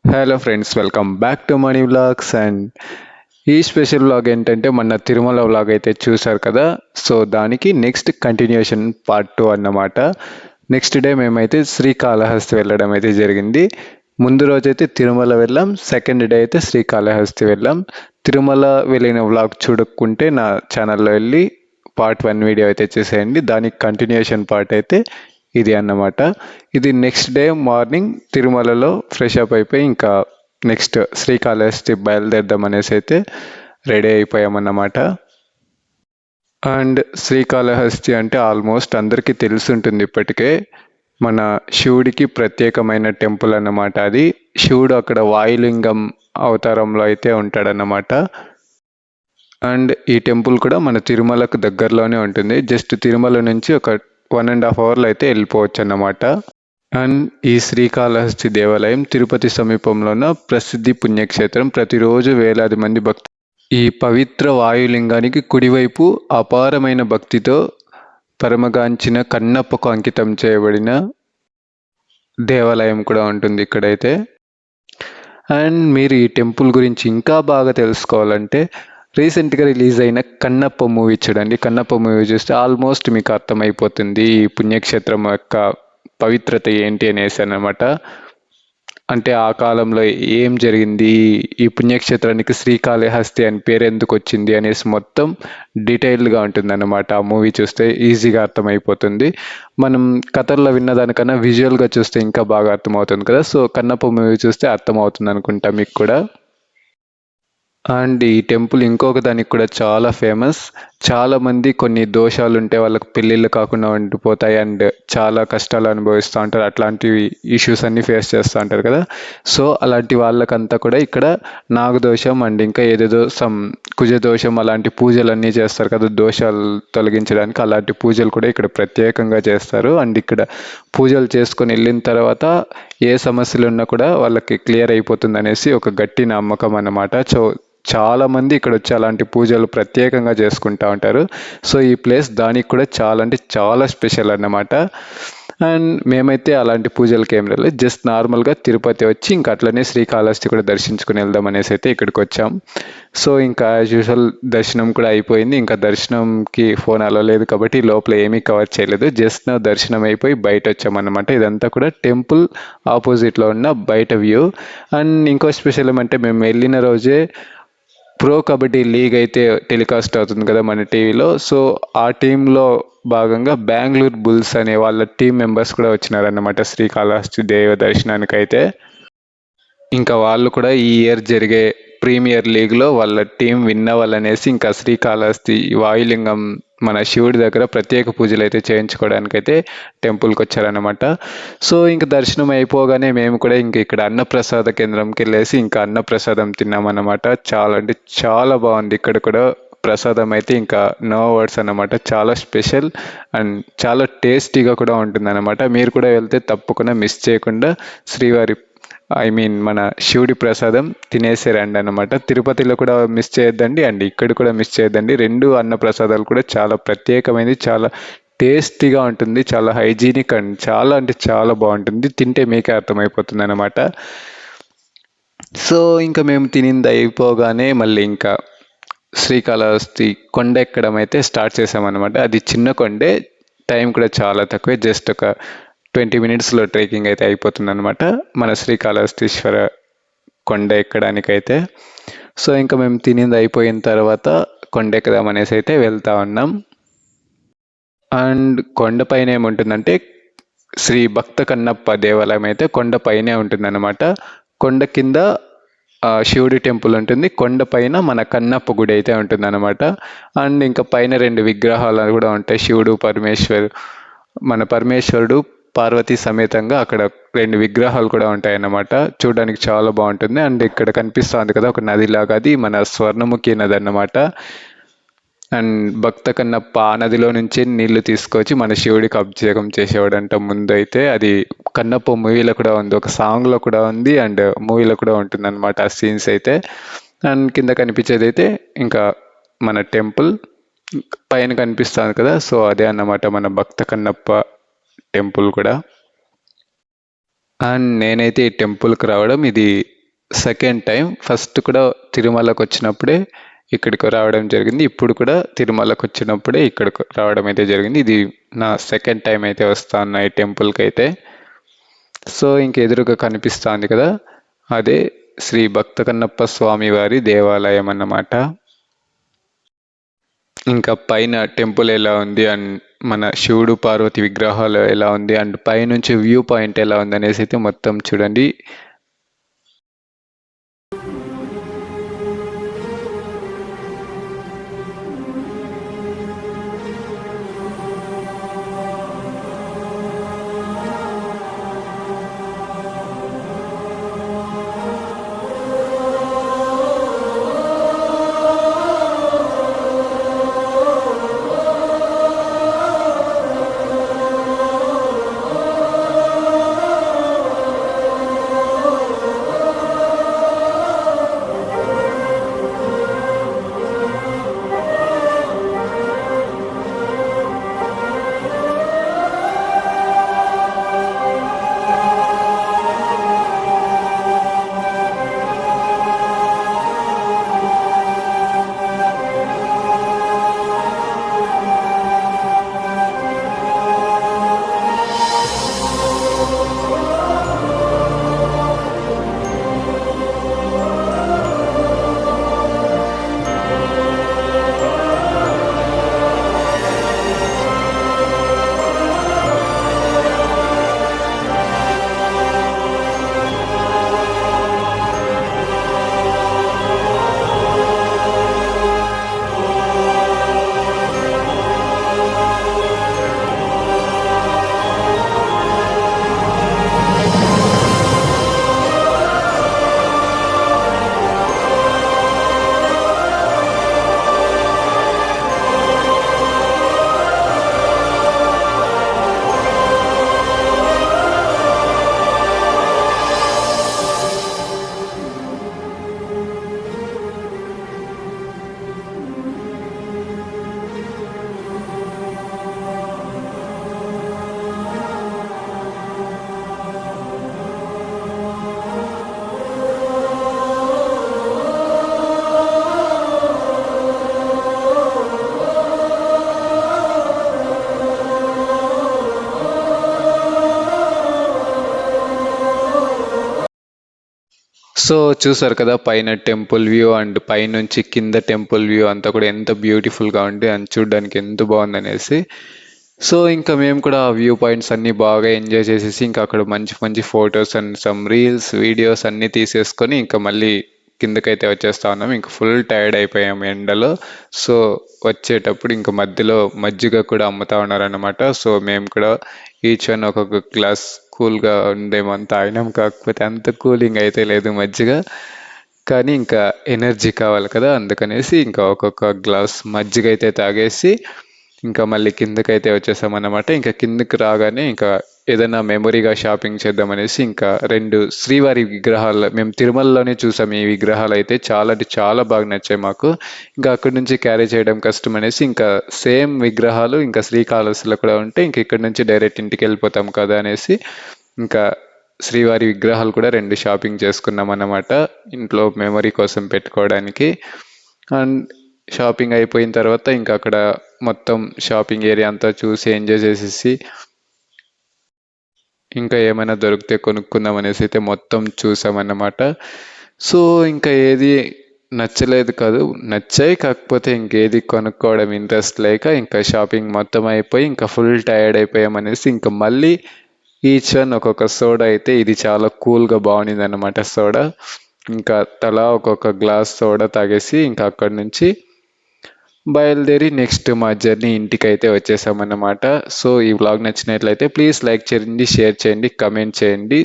Hello friends, welcome back to money vlogs. And ఈ special vlog ఏంటంటే మన Tirumala vlog అయితే చూసారు కదా. సో దానికి నెక్స్ట్ కంటిన్యూషన్ పార్ట్ 2 అన్నమాట. నెక్స్ట్ డే మేమైతే శ్రీకాళహస్తి వెళ్ళడం అయితే జరిగింది. ముందు రోజైతే తిరుమల వెళ్ళాం, సెకండ్ డే అయితే శ్రీకాళహస్తి వెళ్ళాం. తిరుమల వెళ్ళిన వ్లాగ్ చూడకుంటే నా ఛానల్లో వెళ్ళి పార్ట్ 1 వీడియో అయితే చూసేయండి. దానికి కంటిన్యూషన్ పార్ట్ అయితే ఇది అన్నమాట. ఇది నెక్స్ట్ డే మార్నింగ్ తిరుమలలో ఫ్రెష్ అప్ అయిపోయి ఇంకా నెక్స్ట్ శ్రీకాళహస్తి బయలుదేరదాం అనేసి అయితే రెడీ అయిపోయామన్నమాట. అండ్ శ్రీకాళహస్తి అంటే ఆల్మోస్ట్ అందరికీ తెలుసుంటుంది ఇప్పటికే. మన శివుడికి ప్రత్యేకమైన టెంపుల్ అన్నమాట అది. శివుడు అక్కడ వాయులింగం అవతారంలో అయితే ఉంటాడన్నమాట. అండ్ ఈ టెంపుల్ కూడా మన తిరుమలకు దగ్గరలోనే ఉంటుంది. జస్ట్ తిరుమల నుంచి ఒక 1.5 అవర్లో అయితే వెళ్ళిపోవచ్చు అన్నమాట. అండ్ ఈ శ్రీకాళహస్తి దేవాలయం తిరుపతి సమీపంలో ఉన్న ప్రసిద్ధి పుణ్యక్షేత్రం. ప్రతిరోజు వేలాది మంది భక్తులు ఈ పవిత్ర వాయులింగానికి కుడివైపు అపారమైన భక్తితో పరమగాంచిన కన్నప్పకు అంకితం చేయబడిన దేవాలయం కూడా ఉంటుంది ఇక్కడైతే. అండ్ మీరు ఈ టెంపుల్ గురించి ఇంకా బాగా తెలుసుకోవాలంటే రీసెంట్గా రిలీజ్ అయిన కన్నప్ప మూవీ చూడండి. కన్నప్ప మూవీ చూస్తే ఆల్మోస్ట్ మీకు అర్థమైపోతుంది ఈ పుణ్యక్షేత్రం యొక్క పవిత్రత ఏంటి అనేసి అన్నమాట. అంటే ఆ కాలంలో ఏం జరిగింది, ఈ పుణ్యక్షేత్రానికి శ్రీకాళహస్తి అని పేరు ఎందుకు వచ్చింది అనేసి మొత్తం డీటెయిల్డ్గా ఉంటుంది అన్నమాట. ఆ మూవీ చూస్తే ఈజీగా అర్థమైపోతుంది. మనం కథల్లో విన్నదానికన్నా విజువల్గా చూస్తే ఇంకా బాగా అర్థమవుతుంది కదా. సో కన్నప్ప మూవీ చూస్తే అర్థమవుతుంది అనుకుంటా మీకు కూడా. అండ్ ఈ టెంపుల్ ఇంకొక దానికి కూడా చాలా ఫేమస్. చాలామంది కొన్ని దోషాలు ఉంటే వాళ్ళకి పెళ్ళిళ్ళు కాకుండా ఉండిపోతాయి అండ్ చాలా కష్టాలు అనుభవిస్తూ ఉంటారు. అట్లాంటివి ఇష్యూస్ అన్నీ ఫేస్ చేస్తూ ఉంటారు కదా. సో అలాంటి వాళ్ళకంతా కూడా ఇక్కడ నాగదోషం అండ్ ఇంకా ఏదేదో కుజదోషం అలాంటి పూజలన్నీ చేస్తారు కదా, దోషాలు తొలగించడానికి. అలాంటి పూజలు కూడా ఇక్కడ ప్రత్యేకంగా చేస్తారు. అండ్ ఇక్కడ పూజలు చేసుకొని వెళ్ళిన తర్వాత ఏ సమస్యలు ఉన్నా కూడా వాళ్ళకి క్లియర్ అయిపోతుంది అనేసి ఒక గట్టి నమ్మకం అన్నమాట. సో చాలా మంది ఇక్కడ వచ్చి అలాంటి పూజలు ప్రత్యేకంగా చేసుకుంటూ ఉంటారు. సో ఈ ప్లేస్ దానికి కూడా చాలా అంటే చాలా స్పెషల్ అన్నమాట. అండ్ మేమైతే అలాంటి పూజలకి ఏం లేదు, జస్ట్ నార్మల్గా తిరుపతి వచ్చి ఇంకా అట్లనే శ్రీకాళహస్తి కూడా దర్శించుకుని వెళ్దాం అనేసి అయితే ఇక్కడికి వచ్చాం. సో ఇంకా యాజ్ యూజువల్ దర్శనం కూడా అయిపోయింది. ఇంకా దర్శనంకి ఫోన్ అలో లేదు కాబట్టి లోపల ఏమీ కవర్ చేయలేదు. జస్ట్ నా దర్శనం అయిపోయి బయట వచ్చామన్నమాట. ఇదంతా కూడా టెంపుల్ ఆపోజిట్లో ఉన్న బయట వ్యూ. అండ్ ఇంకో స్పెషల్ ఏమంటే మేము వెళ్ళిన రోజే ప్రో కబడ్డీ లీగ్ అయితే టెలికాస్ట్ అవుతుంది కదా మన టీవీలో. సో ఆ టీంలో భాగంగా బెంగళూరు బుల్స్ అనే వాళ్ళ టీం మెంబర్స్ కూడా వచ్చినారన్నమాట శ్రీకాళహస్తి దేవ దర్శనానికి అయితే. ఇంకా వాళ్ళు కూడా ఈ ఇయర్ జరిగే ప్రీమియర్ లీగ్లో వాళ్ళ టీం విన్ అవ్వాలనేసి ఇంకా శ్రీకాళహస్తి వాయులింగం మన శివుడి దగ్గర ప్రత్యేక పూజలు అయితే చేయించుకోవడానికి అయితే టెంపుల్కి వచ్చారనమాట. సో ఇంకా దర్శనం అయిపోగానే మేము కూడా ఇంక ఇక్కడ అన్నప్రసాద కేంద్రంకి వెళ్ళేసి ఇంకా అన్నప్రసాదం తిన్నామన్నమాట. చాలా అంటే చాలా బాగుంది ఇక్కడ కూడా ప్రసాదం అయితే, ఇంకా నో వర్డ్స్ అన్నమాట. చాలా స్పెషల్ అండ్ చాలా టేస్టీగా కూడా ఉంటుంది అన్నమాట. మీరు కూడా వెళ్తే తప్పకుండా మిస్ చేయకుండా శ్రీవారి మన శివుడి ప్రసాదం తినేసే రండి అనమాట. తిరుపతిలో కూడా మిస్ చేయొద్దండి అండ్ ఇక్కడ కూడా మిస్ చేయొద్దండి. రెండు అన్న ప్రసాదాలు కూడా చాలా ప్రత్యేకమైనది, చాలా టేస్టీగా ఉంటుంది, చాలా హైజీనిక్ అండ్ చాలా అంటే చాలా బాగుంటుంది. తింటే మీకే అర్థమైపోతుంది అనమాట. సో ఇంకా మేము తినింది అయిపోగానే మళ్ళీ ఇంకా శ్రీకాళహస్తి కొండ ఎక్కడం అయితే స్టార్ట్ చేసామన్నమాట. అది చిన్న కొండే, టైం కూడా చాలా తక్కువే, జస్ట్ ఒక 20 మినిట్స్లో ట్రెక్కింగ్ అయితే అయిపోతుంది అనమాట మన శ్రీకాళహస్తీశ్వర కొండ ఎక్కడానికైతే. సో ఇంకా మేము తినింది అయిపోయిన తర్వాత కొండ ఎక్కుదాం అనేసి అయితే వెళ్తా ఉన్నాం. అండ్ కొండపైన ఏముంటుందంటే శ్రీ భక్త కన్నప్ప దేవాలయం అయితే కొండపైనే ఉంటుందన్నమాట. కొండ కింద శివుడి టెంపుల్ ఉంటుంది, కొండపైన మన కన్నప్ప గుడి అయితే ఉంటుంది అనమాట. అండ్ ఇంకా పైన 2 విగ్రహాలు కూడా ఉంటాయి, శివుడు మన పరమేశ్వరుడు పార్వతీ సమేతంగా అక్కడ 2 విగ్రహాలు కూడా ఉంటాయి అన్నమాట. చూడడానికి చాలా బాగుంటుంది. అండ్ ఇక్కడ కనిపిస్తుంది కదా ఒక నదిలాగా, అది మన స్వర్ణముఖి నది అన్నమాట. అండ్ భక్త కన్నప్ప ఆ నదిలో నుంచి నీళ్లు తీసుకొచ్చి మన శివుడికి అభిషేకం చేసేవాడంట ముందు అయితే. అది కన్నప్ప మూవీలో కూడా ఉంది, ఒక సాంగ్లో కూడా ఉంది అండ్ మూవీలో కూడా ఉంటుంది అనమాట ఆ సీన్స్ అయితే. అండ్ కింద కనిపించేది అయితే ఇంకా మన టెంపుల్ పైన కనిపిస్తుంది కదా, సో అదే అన్నమాట మన భక్త కన్నప్ప టెంపుల్ కూడా. అండ్ నేనైతే ఈ టెంపుల్కి రావడం ఇది సెకండ్ టైం. ఫస్ట్ కూడా తిరుమలకు వచ్చినప్పుడే ఇక్కడికి రావడం జరిగింది. ఇప్పుడు కూడా తిరుమలకు వచ్చినప్పుడే ఇక్కడికి రావడం అయితే జరిగింది. ఇది నా సెకండ్ టైం అయితే వస్తాను ఈ టెంపుల్కి అయితే. సో ఇంక ఎదురుగా కనిపిస్తుంది కదా, అదే శ్రీ భక్త కన్నప్ప స్వామి వారి దేవాలయం అన్నమాట. ఇంకా పైన టెంపుల్ ఎలా ఉంది అండ్ మన శివుడు పార్వతి విగ్రహాలు ఎలా ఉంది అండ్ పైనుంచి వ్యూ పాయింట్ ఎలా ఉంది అనేసి అయితే మొత్తం చూడండి. సో చూసారు కదా పైన టెంపుల్ వ్యూ అండ్ పైనుంచి కింద టెంపుల్ వ్యూ అంతా కూడా ఎంత బ్యూటిఫుల్గా ఉంది అండ్ చూడడానికి ఎంత బాగుంది అనేసి. సో ఇంకా మేము కూడా ఆ వ్యూ పాయింట్స్ అన్నీ బాగా ఎంజాయ్ చేసేసి ఇంకా అక్కడ మంచి మంచి photos and some reels videos అన్నీ తీసేసుకొని ఇంకా మళ్ళీ కిందకైతే వచ్చేస్తా ఉన్నాం. ఇంకా ఫుల్ టైర్డ్ అయిపోయాం ఎండలో. సో వచ్చేటప్పుడు ఇంకా మధ్యలో మజ్జిగ కూడా అమ్ముతా ఉన్నారన్నమాట. సో మేము కూడా ఈచ్ వన్ ఒక్కొక్క గ్లాస్ కూల్గా ఉందేమో అంత తాగినాం. కాకపోతే అంత కూలింగ్ అయితే లేదు మజ్జిగ, కానీ ఇంకా ఎనర్జీ కావాలి కదా, అందుకనేసి ఇంకా ఒక్కొక్క గ్లాస్ మజ్జిగ అయితే తాగేసి ఇంకా మళ్ళీ కిందకైతే వచ్చేసామన్నమాట. ఇంకా కిందకి రాగానే ఇంకా ఏదైనా మెమొరీగా షాపింగ్ చేద్దామనేసి ఇంకా 2 శ్రీవారి విగ్రహాలు మేము తిరుమలలోనే చూసాం. ఈ విగ్రహాలు అయితే చాలా అంటే చాలా బాగా నచ్చాయి మాకు. ఇంకా అక్కడి నుంచి క్యారీ చేయడం కష్టం అనేసి ఇంకా సేమ్ విగ్రహాలు ఇంకా శ్రీకాళహస్తిలో కూడా ఉంటే ఇంక ఇక్కడ నుంచి డైరెక్ట్ ఇంటికి వెళ్ళిపోతాం కదా అనేసి ఇంకా శ్రీవారి విగ్రహాలు కూడా 2 షాపింగ్ చేసుకున్నాం అన్నమాట, ఇంట్లో మెమొరీ కోసం పెట్టుకోవడానికి. అండ్ షాపింగ్ అయిపోయిన తర్వాత ఇంకా అక్కడ మొత్తం షాపింగ్ ఏరియా అంతా చూసి ఎంజాయ్ చేసేసి ఇంకా ఏమైనా దొరికితే కొనుక్కుందాం అనేసి అయితే మొత్తం చూసామన్నమాట. సో ఇంకా ఏది నచ్చలేదు కాదు, నచ్చాయి, కాకపోతే ఇంకేది కొనుక్కోవడం ఇంట్రెస్ట్ లేక ఇంకా షాపింగ్ మొత్తం అయిపోయి ఇంకా ఫుల్ టైర్డ్ అయిపోయామనేసి ఇంకా మళ్ళీ ఈచ్ వన్ ఒక్కొక్క సోడా అయితే ఇది చాలా కూల్గా బాగుంది అన్నమాట సోడా. ఇంకా తలా ఒక్కొక్క గ్లాస్ సోడా తాగేసి ఇంకా అక్కడి నుంచి బయలుదేరి నెక్స్ట్ మా జర్నీ ఇంటికి అయితే వచ్చేసామన్నమాట. సో ఈ వ్లాగ్ నచ్చినట్లయితే ప్లీజ్ లైక్ చేయండి, షేర్ చేయండి, కమెంట్ చేయండి.